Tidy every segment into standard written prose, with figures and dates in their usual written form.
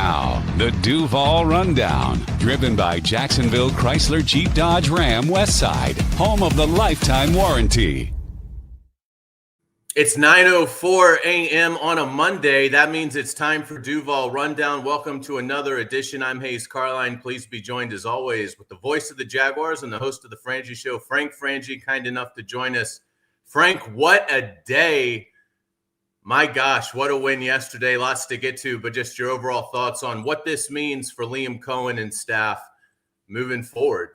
Now, the Duval Rundown, driven by Jacksonville Chrysler Jeep Dodge Ram Westside, home of the lifetime warranty. It's 9:04 a.m. on a Monday. That means it's time for Duval Rundown. Welcome to another edition. I'm Hayes Carline. Please be joined, as always, with the voice of the Jaguars and the host of the Frangie Show, Frank Frangie, kind enough to join us. Frank, what a day. My gosh, what a win yesterday. Lots to get to, but just your overall thoughts on what this means for Liam Cohen and staff moving forward.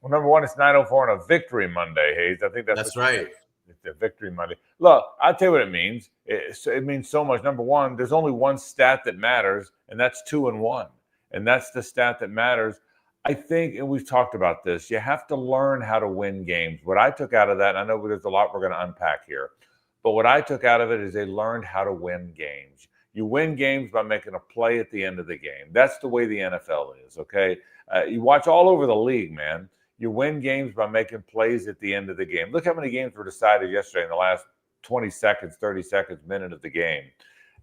Well, number one, it's 9:04 on a victory Monday, Hayes. I think that's right. It's a victory Monday. Look, I'll tell you what it means. It means so much. Number one, there's only one stat that matters, and that's 2-1. And that's the stat that matters. I think, and we've talked about this, you have to learn how to win games. What I took out of that, and I know there's a lot we're going to unpack here, but what I took out of it is they learned how to win games. You win games by making a play at the end of the game. That's the way the NFL is, okay? You watch all over the league, man. You win games by making plays at the end of the game. Look how many games were decided yesterday in the last 20 seconds, 30 seconds, minute of the game.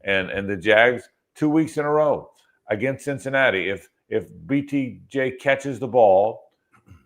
And the Jags, 2 weeks in a row against Cincinnati, if BTJ catches the ball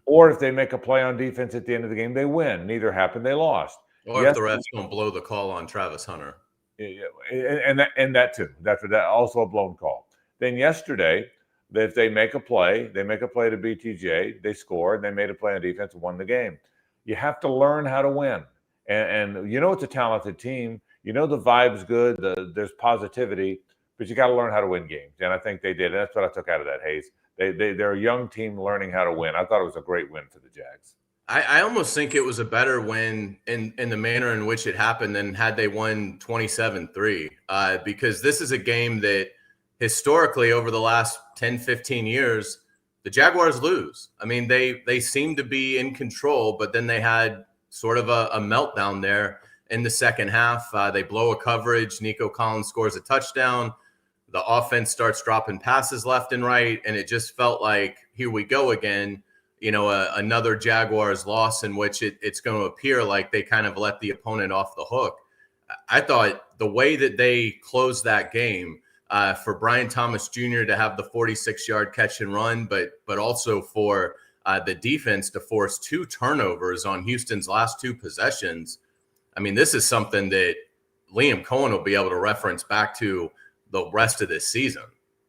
or if they make a play on defense at the end of the game, they win. Neither happened, they lost. Or if the refs don't blow the call on Travis Hunter. And that too. That's also a blown call. Then yesterday, if they make a play to BTJ, they score, and they made a play on defense and won the game. You have to learn how to win. And you know it's a talented team. You know the vibe's good. There's positivity, but you got to learn how to win games. And I think they did. And that's what I took out of that, Hayes. They're a young team learning how to win. I thought it was a great win for the Jags. I almost think it was a better win in the manner in which it happened than had they won 27-3, because this is a game that historically over the last 10, 15 years, the Jaguars lose. I mean, they seem to be in control, but then they had sort of a meltdown there in the second half. They blow a coverage. Nico Collins scores a touchdown. The offense starts dropping passes left and right, and it just felt like, here we go again. You know, another Jaguars loss in which it's going to appear like they kind of let the opponent off the hook. I thought the way that they closed that game, for Brian Thomas Jr. to have the 46-yard catch and run, but also for the defense to force 2 turnovers on Houston's last 2 possessions. I mean, this is something that Liam Cohen will be able to reference back to the rest of this season.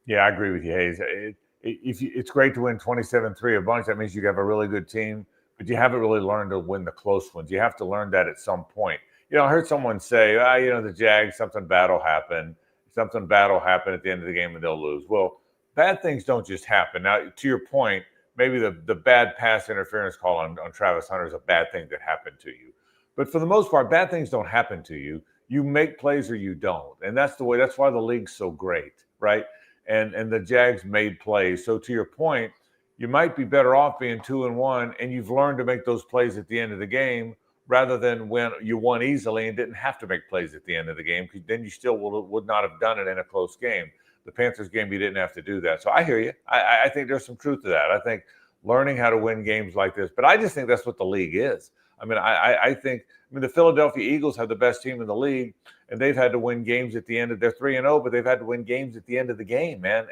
Yeah, I agree with you, Hayes. It's great to win 27-3 a bunch. That means you have a really good team, but you haven't really learned to win the close ones. You have to learn that at some point. You know, I heard someone say, the Jags, something bad will happen. Something bad will happen at the end of the game and they'll lose. Well, bad things don't just happen. Now, to your point, maybe the bad pass interference call on Travis Hunter is a bad thing that happened to you. But for the most part, bad things don't happen to you. You make plays or you don't. And that's the way. That's why the league's so great, right? And the Jags made plays. So to your point, you might be better off being 2-1, and you've learned to make those plays at the end of the game rather than when you won easily and didn't have to make plays at the end of the game, because then you still would not have done it in a close game. The Panthers game, you didn't have to do that. So I hear you. I think there's some truth to that. I think learning how to win games like this, but I just think that's what the league is. I mean, I think the Philadelphia Eagles have the best team in the league, and they've had to win games at the end of their 3-0, but they've had to win games at the end of the game, man.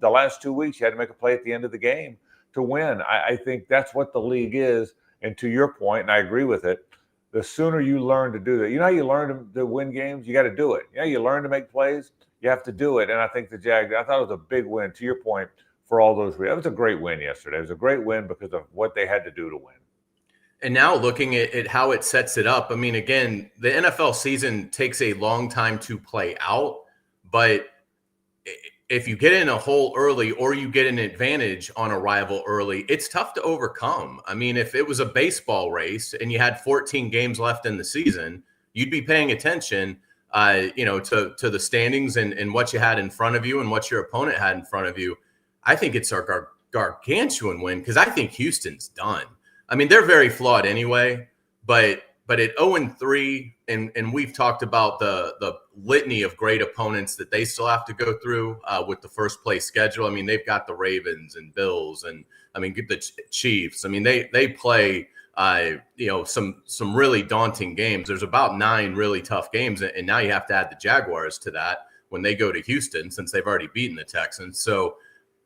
The last 2 weeks, you had to make a play at the end of the game to win. I think that's what the league is. And to your point, and I agree with it, the sooner you learn to do that, you know how you learn to win games? You got to do it. You know, you learn to make plays, you have to do it. And I think the Jags, I thought it was a big win, to your point, for all those reasons. It was a great win yesterday. It was a great win because of what they had to do to win. And now looking at how it sets it up, I mean, again, the NFL season takes a long time to play out, but if you get in a hole early or you get an advantage on a rival early, it's tough to overcome. I mean, if it was a baseball race and you had 14 games left in the season, you'd be paying attention, to the standings and what you had in front of you and what your opponent had in front of you. I think it's a gargantuan win because I think Houston's done. I mean, they're very flawed anyway, but at 0-3, and we've talked about the litany of great opponents that they still have to go through with the first place schedule. I mean, they've got the Ravens and Bills, and I mean, the Chiefs. I mean, they play some really daunting games. There's about 9 really tough games, and now you have to add the Jaguars to that, when they go to Houston, since they've already beaten the Texans. So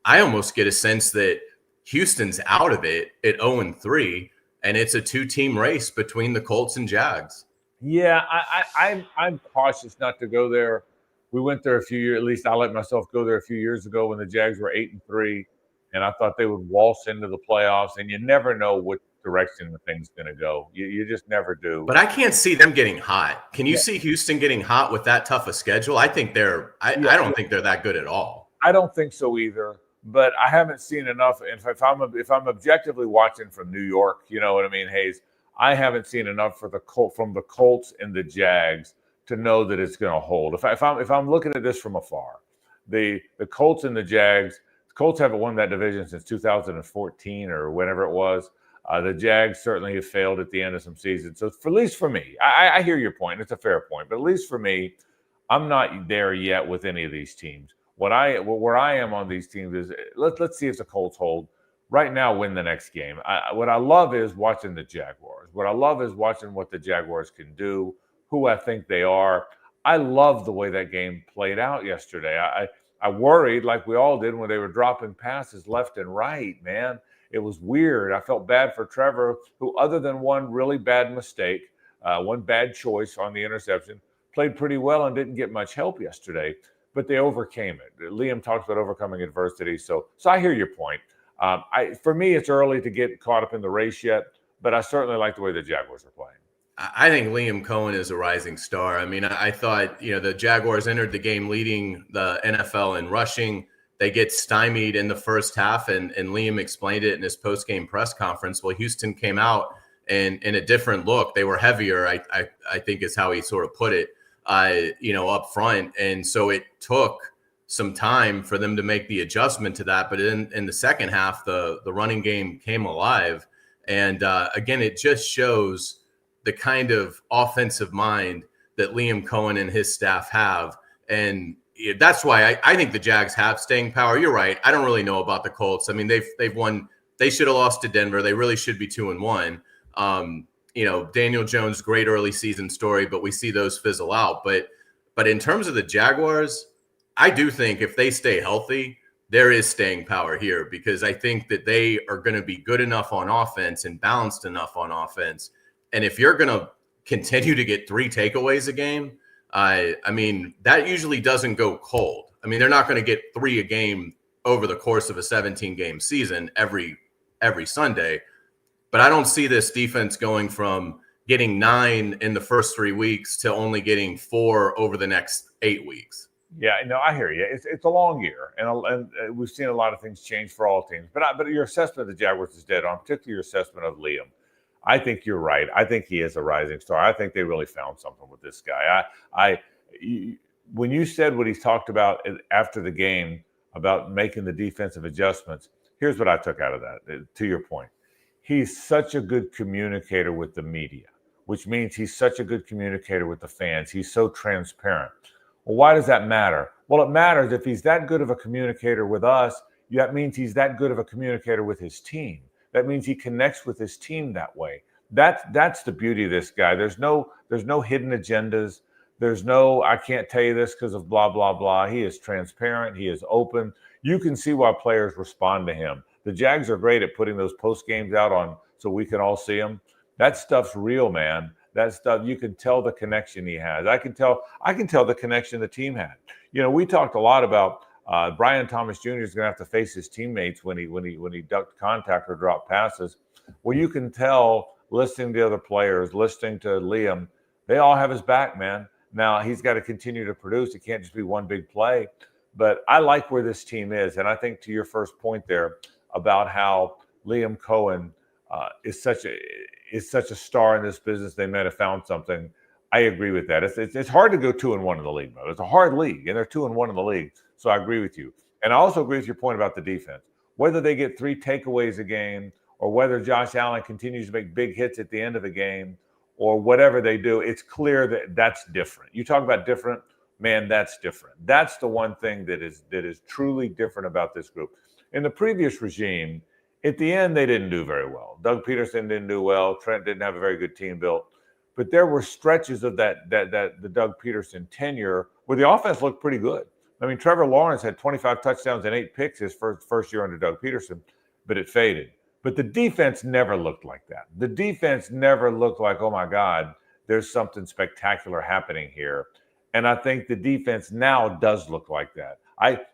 I almost get a sense that Houston's out of it at 0-3, and it's a two-team race between the Colts and Jags. Yeah, I'm cautious not to go there. We went there a few years, at least I let myself go there a few years ago when the Jags were 8-3, and I thought they would waltz into the playoffs, and you never know what direction the thing's going to go. You just never do. But I can't see them getting hot. Can you see Houston getting hot with that tough a schedule? I think I don't think they're that good at all. I don't think so either. But I haven't seen enough. If I'm objectively watching from New York, you know what I mean, Hayes, I haven't seen enough from the Colts and the Jags to know that it's going to hold. If I'm looking at this from afar, the Colts and the Jags, the Colts haven't won that division since 2014 or whenever it was. The Jags certainly have failed at the end of some seasons. So at least for me, I hear your point. It's a fair point. But at least for me, I'm not there yet with any of these teams. Where I am on these teams is let's see if the Colts hold. Right now, win the next game. What I love is watching the Jaguars. What I love is watching what the Jaguars can do, who I think they are. I love the way that game played out yesterday. I worried, like we all did, when they were dropping passes left and right, man. It was weird. I felt bad for Trevor, who, other than one really bad mistake, one bad choice on the interception, played pretty well and didn't get much help yesterday. But they overcame it. Liam talks about overcoming adversity. So I hear your point. For me, it's early to get caught up in the race yet, but I certainly like the way the Jaguars are playing. I think Liam Cohen is a rising star. I mean, I thought, the Jaguars entered the game leading the NFL in rushing. They get stymied in the first half, and Liam explained it in his post-game press conference. Well, Houston came out and in a different look. They were heavier, I think is how he sort of put it, up front. And so it took some time for them to make the adjustment to that. But in the second half, the running game came alive. And again, it just shows the kind of offensive mind that Liam Cohen and his staff have. And that's why I think the Jags have staying power. You're right. I don't really know about the Colts. I mean, they've won. They should have lost to Denver. They really should be 2-1. Daniel Jones, great early season story, but we see those fizzle out. But in terms of the Jaguars, I do think if they stay healthy, there is staying power here, because I think that they are going to be good enough on offense and balanced enough on offense. And if you're going to continue to get 3 takeaways a game, I mean, that usually doesn't go cold. I mean, they're not going to get 3 a game over the course of a 17-game season every Sunday. But I don't see this defense going from getting 9 in the first 3 weeks to only getting 4 over the next 8 weeks. Yeah, no, I hear you. It's a long year, and we've seen a lot of things change for all teams. But your assessment of the Jaguars is dead on, particularly your assessment of Liam. I think you're right. I think he is a rising star. I think they really found something with this guy. When you said what he talked about after the game about making the defensive adjustments, here's what I took out of that. To your point, he's such a good communicator with the media, which means he's such a good communicator with the fans. He's so transparent. Well, why does that matter? Well, it matters if he's that good of a communicator with us. That means he's that good of a communicator with his team. That means he connects with his team that way. That's the beauty of this guy. There's no hidden agendas. There's no, I can't tell you this because of blah, blah, blah. He is transparent. He is open. You can see why players respond to him. The Jags are great at putting those post games out on so we can all see them. That stuff's real, man. That stuff, you can tell the connection he has. I can tell the connection the team had. We talked a lot about Brian Thomas Jr. is going to have to face his teammates when he ducked contact or dropped passes. Well, you can tell listening to the other players, listening to Liam, they all have his back, man. Now he's got to continue to produce. It can't just be one big play. But I like where this team is, and I think to your first point there about how Liam Cohen is such a star in this business. They might have found something. I agree with that. It's hard to go 2-1 in the league, though. It's a hard league, and they're 2-1 in the league. So I agree with you. And I also agree with your point about the defense. Whether they get 3 takeaways a game or whether Josh Allen continues to make big hits at the end of the game or whatever they do, it's clear that that's different. You talk about different, man, that's different. That's the one thing that is truly different about this group. In the previous regime, at the end, they didn't do very well. Doug Peterson didn't do well. Trent didn't have a very good team built. But there were stretches of the Doug Peterson tenure where the offense looked pretty good. I mean, Trevor Lawrence had 25 touchdowns and 8 picks his first year under Doug Peterson, but it faded. But the defense never looked like that. The defense never looked like, oh my God, there's something spectacular happening here. And I think the defense now does look like that.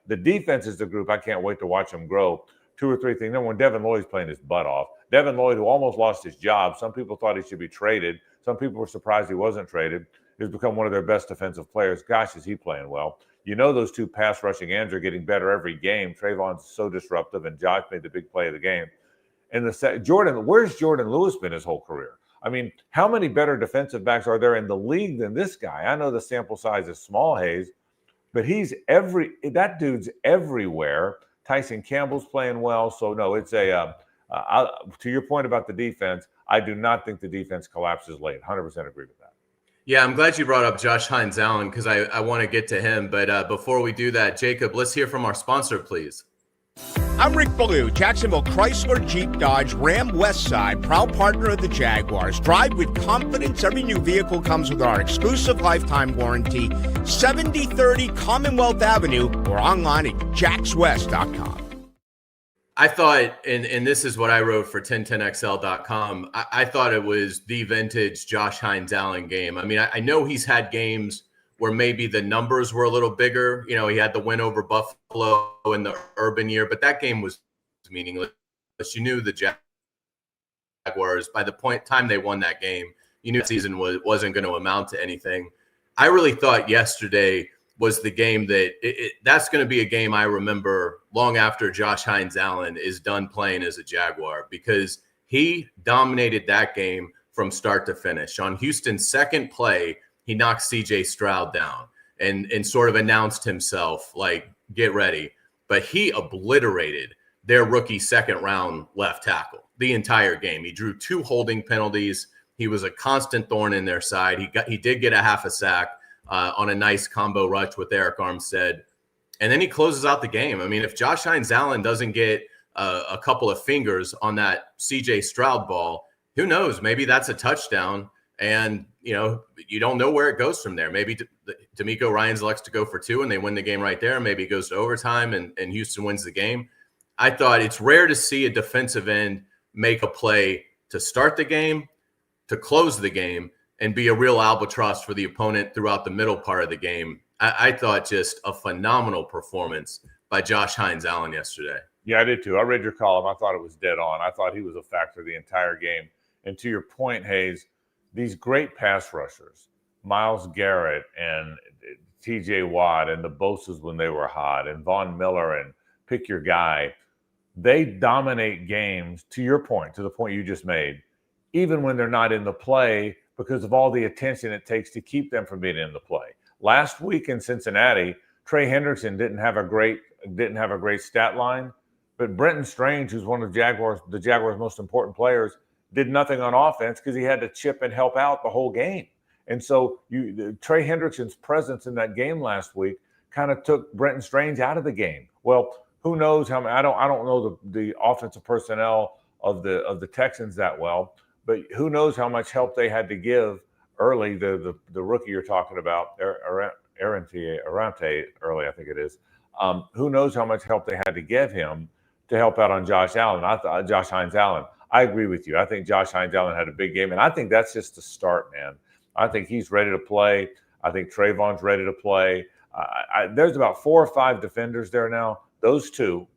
The defense is the group I can't wait to watch them grow. 2 or 3 things. Number one, Devin Lloyd's playing his butt off. Devin Lloyd, who almost lost his job. Some people thought he should be traded. Some people were surprised he wasn't traded. He's become one of their best defensive players. Gosh, is he playing well. You know those 2 pass rushing ends are getting better every game. Trayvon's so disruptive, and Josh made the big play of the game. And where's Jordan Lewis been his whole career? I mean, how many better defensive backs are there in the league than this guy? I know the sample size is small, Hayes, but that dude's everywhere. Tyson Campbell's playing well. So, no, it's to your point about the defense, I do not think the defense collapses late. 100% agree with that. Yeah, I'm glad you brought up Josh Hines-Allen because I want to get to him. But before we do that, Jacob, let's hear from our sponsor, please. I'm Rick Ballou, Jacksonville Chrysler Jeep Dodge Ram Westside, proud partner of the Jaguars. Drive with confidence. Every new vehicle comes with our exclusive lifetime warranty. 7030 Commonwealth Avenue or online at jackswest.com. I thought, and this is what I wrote for 1010XL.com, I thought it was the vintage Josh Hines-Allen game. I mean, I know he's had games where maybe the numbers were a little bigger. You know, he had the win over Buffalo in the Urban year, but that game was meaningless. You knew the Jaguars, by the time they won that game, you knew the season wasn't going to amount to anything. I really thought yesterday was the game that's going to be a game I remember long after Josh Hines-Allen is done playing as a Jaguar, because he dominated that game from start to finish. On Houston's second play, he knocked C.J. Stroud down and sort of announced himself, like, get ready. But he obliterated their rookie second-round left tackle the entire game. He drew 2 holding penalties. He was a constant thorn in their side. He did get a half a sack on a nice combo rush with Eric Armstead. And then he closes out the game. I mean, if Josh Hines-Allen doesn't get a couple of fingers on that C.J. Stroud ball, who knows? Maybe that's a touchdown. And, you know, you don't know where it goes from there. Maybe D'Amico Ryans elects to go for 2 and they win the game right there. Maybe it goes to overtime and Houston wins the game. I thought it's rare to see a defensive end make a play to start the game, to close the game, and be a real albatross for the opponent throughout the middle part of the game. I thought just a phenomenal performance by Josh Hines-Allen yesterday. Yeah, I did too. I read your column. I thought it was dead on. I thought he was a factor the entire game. And to your point, Hayes, these great pass rushers, Myles Garrett and T.J. Watt and the Bosa's when they were hot, and Von Miller and pick your guy, they dominate games, to your point, to the point you just made, even when they're not in the play, because of all the attention it takes to keep them from being in the play. Last week in Cincinnati, Trey Hendrickson didn't have a great stat line, but Brenton Strange, who's one of the Jaguars' most important players, did nothing on offense because he had to chip and help out the whole game. And so Trey Hendrickson's presence in that game last week kind of took Brenton Strange out of the game. Well, who knows how many? I don't know the offensive personnel of the Texans that well, but who knows how much help they had to give early. The rookie you're talking about, Arante early, I think it is. Who knows how much help they had to give him to help out on Josh Hines-Allen. I agree with you. I think Josh Hines-Allen had a big game, and I think that's just the start, man. I think he's ready to play. I think Trayvon's ready to play. There's about 4 or 5 defenders there now. Those 2,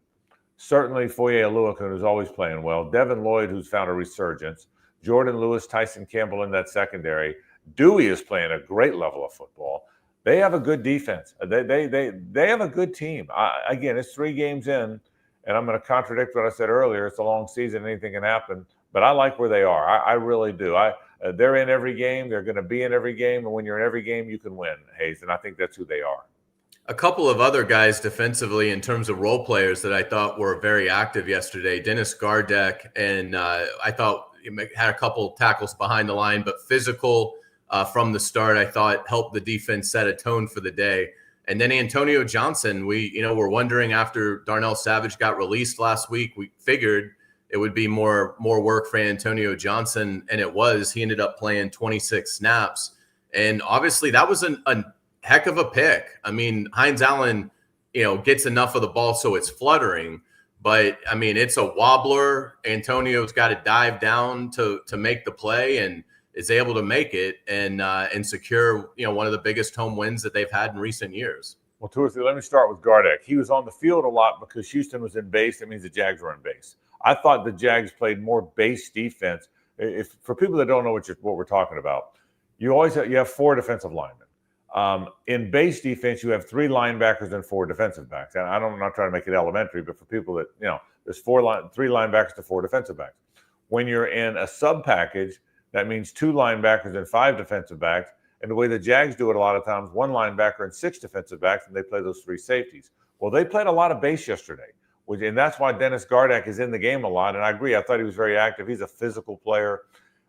certainly Foye Oluokun, who's always playing well. Devin Lloyd, who's found a resurgence. Jordan Lewis, Tyson Campbell in that secondary. Dewey is playing a great level of football. They have a good defense. They have a good team. Again, it's 3 games in. And I'm going to contradict what I said earlier. It's a long season. Anything can happen. But I like where they are. I really do. They're in every game. They're going to be in every game. And when you're in every game, you can win, Hayes. And I think that's who they are. A couple of other guys defensively in terms of role players that I thought were very active yesterday. Dennis Gardeck, and I thought he had a couple tackles behind the line, but physical from the start, I thought helped the defense set a tone for the day. And then Antonio Johnson, we're wondering after Darnell Savage got released last week, we figured it would be more work for Antonio Johnson, and it was. He ended up playing 26 snaps. And obviously that was a heck of a pick. I mean, Hines Allen, gets enough of the ball so it's fluttering, but I mean, it's a wobbler. Antonio's got to dive down to make the play and is able to make it and secure, one of the biggest home wins that they've had in recent years. Well, let me start with Gardeck. He was on the field a lot because Houston was in base. That means the Jags were in base. I thought the Jags played more base defense. For people that don't know what we're talking about, you have 4 defensive linemen. In base defense, you have 3 linebackers and 4 defensive backs. And I'm not trying to make it elementary, but for people that, there's 3 linebackers to 4 defensive backs. When you're in a sub package, that means 2 linebackers and 5 defensive backs. And the way the Jags do it a lot of times, 1 linebacker and 6 defensive backs, and they play those 3 safeties. Well, they played a lot of base yesterday, and that's why Dennis Gardeck is in the game a lot. And I agree. I thought he was very active. He's a physical player.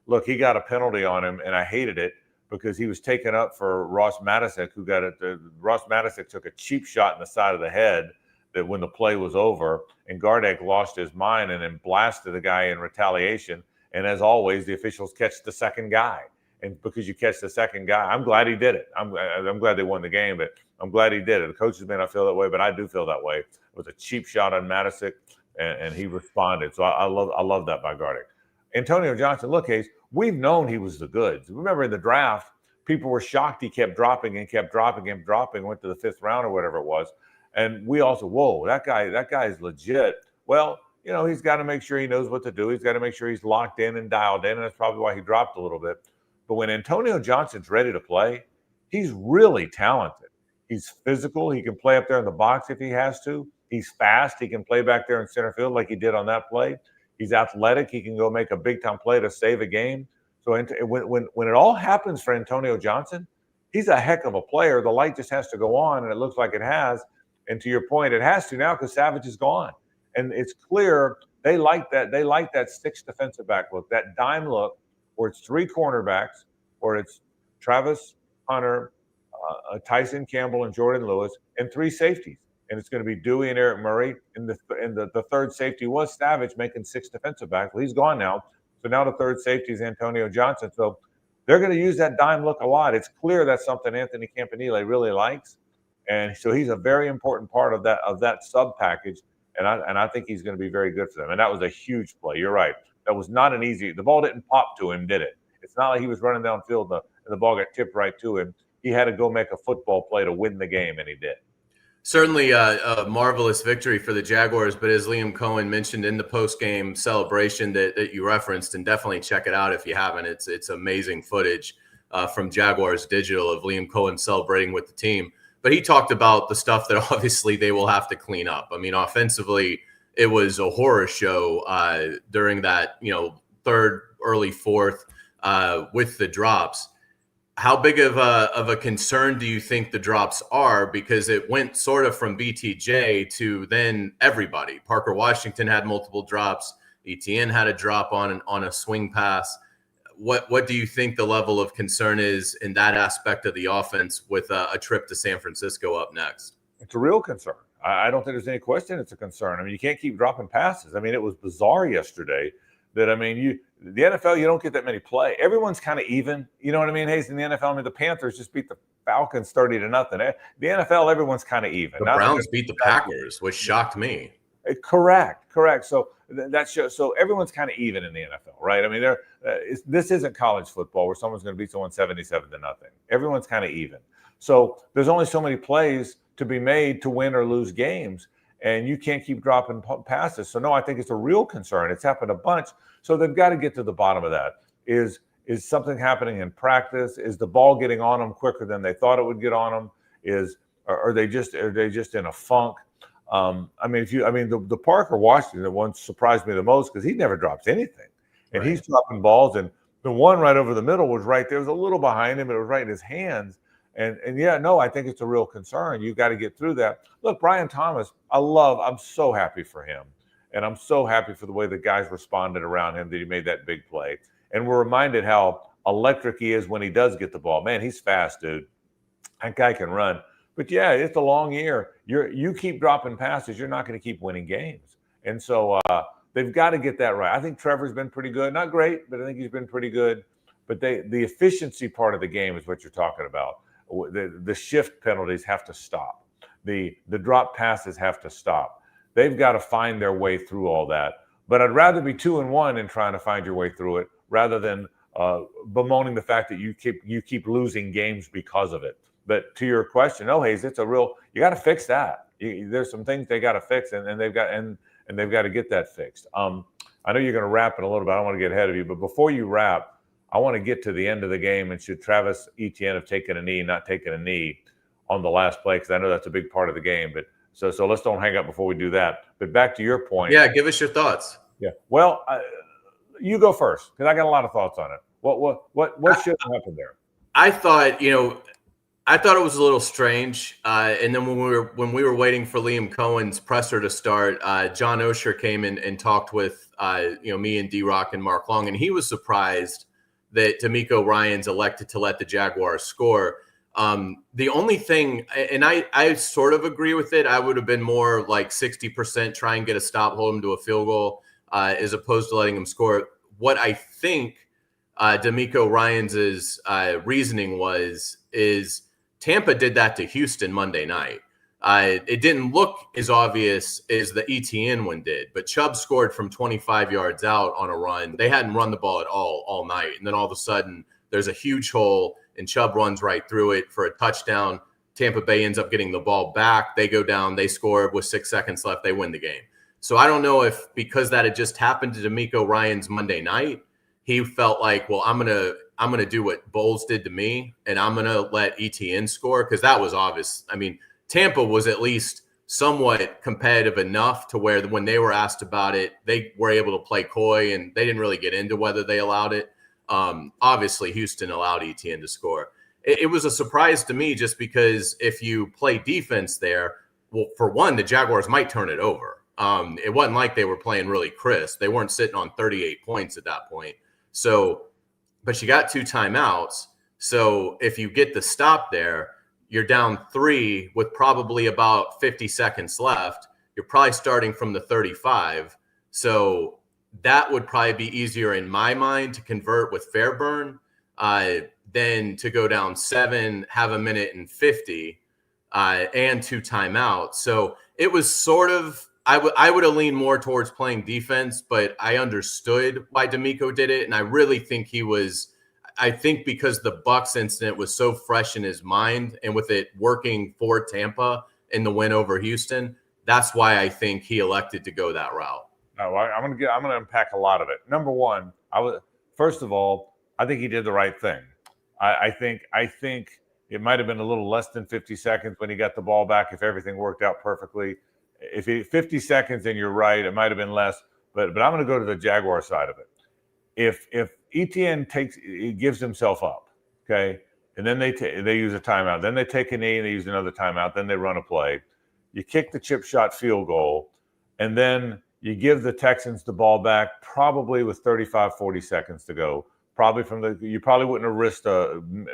Look, he got a penalty on him, and I hated it because he was taken up for Ross Matisic, who got it. Ross Matisic took a cheap shot in the side of the head that when the play was over, and Gardeck lost his mind and then blasted the guy in retaliation. And as always, the officials catch the second guy. And because you catch the second guy, I'm glad he did it. I'm glad they won the game, but I'm glad he did it. The coaches may not feel that way, but I do feel that way. It was a cheap shot on Matisic, and he responded. So I love that by Gardeck. Antonio Johnson, look, Hayes, we've known he was the goods. Remember in the draft, people were shocked he kept dropping, went to the 5th round or whatever it was. And we also, whoa, that guy is legit. Well, he's got to make sure he knows what to do. He's got to make sure he's locked in and dialed in, and that's probably why he dropped a little bit. But when Antonio Johnson's ready to play, he's really talented. He's physical. He can play up there in the box if he has to. He's fast. He can play back there in center field like he did on that play. He's athletic. He can go make a big-time play to save a game. So when it all happens for Antonio Johnson, he's a heck of a player. The light just has to go on, and it looks like it has. And to your point, it has to now because Savage is gone. And it's clear they like that. They like that 6 defensive back look, that dime look, where it's 3 cornerbacks, or it's Travis Hunter, Tyson Campbell, and Jordan Lewis, and 3 safeties. And it's going to be Dewey and Eric Murray. And the third safety was Savage, making 6 defensive backs. Well, he's gone now. So now the third safety is Antonio Johnson. So they're going to use that dime look a lot. It's clear that's something Anthony Campanile really likes. And so he's a very important part of that sub package. And I think he's going to be very good for them. And that was a huge play. You're right. That was not an easy – the ball didn't pop to him, did it? It's not like he was running downfield and the ball got tipped right to him. He had to go make a football play to win the game, and he did. Certainly a marvelous victory for the Jaguars, but as Liam Cohen mentioned in the post-game celebration that you referenced, and definitely check it out if you haven't, it's amazing footage from Jaguars Digital of Liam Cohen celebrating with the team. But he talked about the stuff that obviously they will have to clean up. I mean, offensively – it was a horror show during that, third, early fourth with the drops. How big of a concern do you think the drops are? Because it went sort of from BTJ to then everybody. Parker Washington had multiple drops. ETN had a drop on a swing pass. What do you think the level of concern is in that aspect of the offense with a trip to San Francisco up next? It's a real concern. I don't think there's any question it's a concern. I mean, you can't keep dropping passes. I mean, it was bizarre yesterday that, the NFL, you don't get that many play. Everyone's kind of even. You know what I mean, Hayes, in the NFL? The Panthers just beat the Falcons 30-0. The NFL, everyone's kind even. The Browns beat the Packers, which shocked me. Correct. So that shows. So everyone's kind of even in the NFL, right? I mean, this isn't college football where someone's going to beat someone 77-0. Everyone's kind of even. So there's only so many plays to be made to win or lose games, and you can't keep dropping passes. So no, I think it's a real concern. It's happened a bunch. So they've got to get to the bottom of that. Is something happening in practice? Is the ball getting on them quicker than they thought it would get on them? Are they just in a funk? The Parker Washington one surprised me the most because he never drops anything, and He's dropping balls, and the one right over the middle was right there. It was a little behind him, but it was right in his hands. And yeah, no, I think it's a real concern. You got to get through that. Look, Brian Thomas, I'm so happy for him. And I'm so happy for the way the guys responded around him that he made that big play. And we're reminded how electric he is when he does get the ball. Man, he's fast, dude. That guy can run. But yeah, it's a long year. You keep dropping passes, you're not going to keep winning games. And so they've got to get that right. I think Trevor's been pretty good. Not great, but I think he's been pretty good. But the efficiency part of the game is what you're talking about. The shift penalties have to stop. The drop passes have to stop. They've got to find their way through all that. But I'd rather be 2-1 in trying to find your way through it rather than bemoaning the fact that you keep losing games because of it. But to your question, no, Hayes, it's a real. You got to fix that. There's some things they got to fix, and they've got to get that fixed. I know you're going to wrap in a little bit. I don't want to get ahead of you, but before you wrap, I want to get to the end of the game. And should Travis Etienne have taken a knee, not taken a knee on the last play? Because I know that's a big part of the game. But so let's don't hang up before we do that. But back to your point. Yeah, give us your thoughts. Yeah. Well, you go first because I got a lot of thoughts on it. What should have happened there? I thought it was a little strange. And then when we were waiting for Liam Cohen's presser to start, John Osher came in and talked with me and D-Rock and Mark Long, and he was surprised that D'Amico Ryans elected to let the Jaguars score. The only thing, and I sort of agree with it, I would have been more like 60% try and get a stop, hold him to a field goal, as opposed to letting him score. What I think D'Amico Ryans' reasoning is Tampa did that to Houston Monday night. It didn't look as obvious as the ETN one did, but Chubb scored from 25 yards out on a run. They hadn't run the ball at all night. And then all of a sudden there's a huge hole and Chubb runs right through it for a touchdown. Tampa Bay ends up getting the ball back. They go down, they score with 6 seconds left. They win the game. So I don't know if because that had just happened to D'Amico Ryans Monday night, he felt like, well, I'm gonna do what Bowles did to me, and I'm gonna let ETN score, because that was obvious. I mean, Tampa was at least somewhat competitive enough to where when they were asked about it, they were able to play coy, and they didn't really get into whether they allowed it. Obviously, Houston allowed ETN to score. It was a surprise to me just because if you play defense there, well, for one, the Jaguars might turn it over. It wasn't like they were playing really crisp. They weren't sitting on 38 points at that point. So, but you got 2 timeouts. So if you get the stop there, you're down 3 with probably about 50 seconds left. You're probably starting from the 35. So that would probably be easier in my mind to convert with Fairburn than to go down 7, have a minute and 50 and 2 timeouts. So it was sort of, I would have leaned more towards playing defense, but I understood why D'Amico did it. And I really think I think because the Bucs incident was so fresh in his mind, and with it working for Tampa in the win over Houston, that's why I think he elected to go that route. No, I'm gonna unpack a lot of it. Number one, first of all, I think he did the right thing. I think it might have been a little less than 50 seconds when he got the ball back if everything worked out perfectly. If 50 seconds, then you're right, it might have been less. But I'm going to go to the Jaguar side of it. If ETN gives himself up, okay, and then they use a timeout, then they take a knee and they use another timeout, then they run a play. You kick the chip shot field goal, and then you give the Texans the ball back probably with 35, 40 seconds to go. You probably wouldn't have risked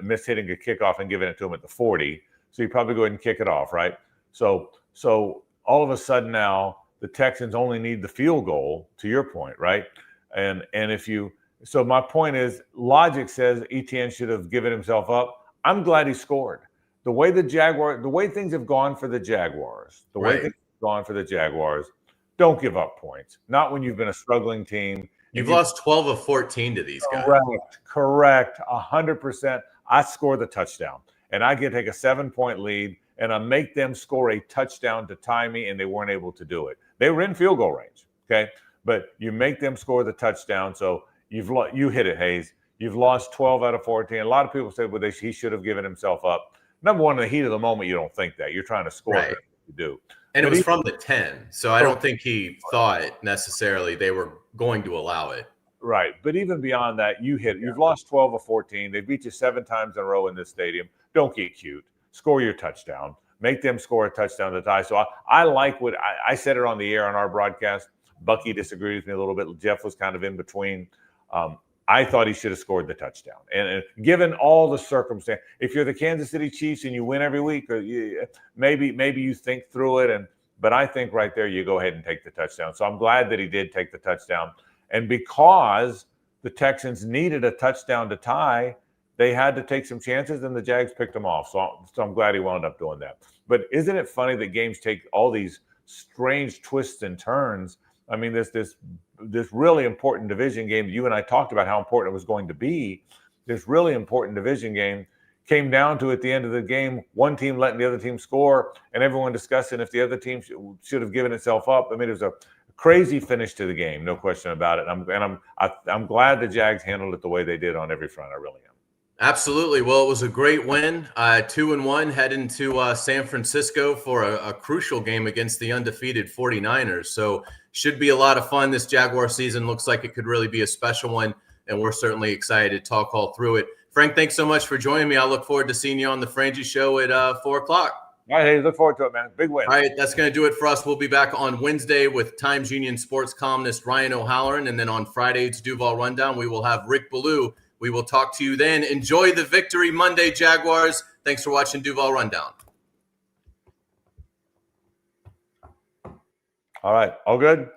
miss hitting a kickoff and giving it to them at the 40. So you probably go ahead and kick it off, right? So all of a sudden now the Texans only need the field goal, to your point, right? And so my point is, logic says ETN should have given himself up. I'm glad he scored. The way things have gone for the Jaguars, don't give up points. Not when you've been a struggling team. You've lost 12 of 14 to these guys. Correct. 100%. I score the touchdown, and I can take a 7-point lead, and I make them score a touchdown to tie me, and they weren't able to do it. They were in field goal range, okay? But you make them score the touchdown, so you hit it, Hayes. You've lost 12 out of 14. A lot of people say, well, he should have given himself up. Number one, in the heat of the moment, you don't think that. You're trying to score. Right. You do. And it was from the 10, so I don't think he thought necessarily they were going to allow it. Right. But even beyond that, you hit. You've lost 12 of 14. They beat you 7 times in a row in this stadium. Don't get cute. Score your touchdown. Make them score a touchdown to tie. So I like what I said it on the air on our broadcast. Bucky disagreed with me a little bit. Jeff was kind of in between. I thought he should have scored the touchdown. And given all the circumstance, if you're the Kansas City Chiefs and you win every week, or maybe you think through it. But I think right there you go ahead and take the touchdown. So I'm glad that he did take the touchdown. And because the Texans needed a touchdown to tie, they had to take some chances, and the Jags picked them off. So I'm glad he wound up doing that. But isn't it funny that games take all these strange twists and turns? I mean, this really important division game, you and I talked about how important it was going to be. This really important division game came down to, at the end of the game, one team letting the other team score, and everyone discussing if the other team should have given itself up. I mean, it was a crazy finish to the game, no question about it. I'm glad the Jags handled it the way they did on every front. I really am. Absolutely. Well, it was a great win. 2-1 heading to San Francisco for a crucial game against the undefeated 49ers. So should be a lot of fun. This Jaguar season looks like it could really be a special one, and we're certainly excited to talk all through it. Frank, thanks so much for joining me. I look forward to seeing you on the Frangie Show at 4 o'clock. All right, hey, look forward to it, man. Big win. All right, that's going to do it for us. We'll be back on Wednesday with Times Union sports columnist Ryan O'Halloran, and then on Friday, it's Duval Rundown. We will have Rick Ballou. We will talk to you then. Enjoy the victory Monday, Jaguars. Thanks for watching Duval Rundown. All right, all good?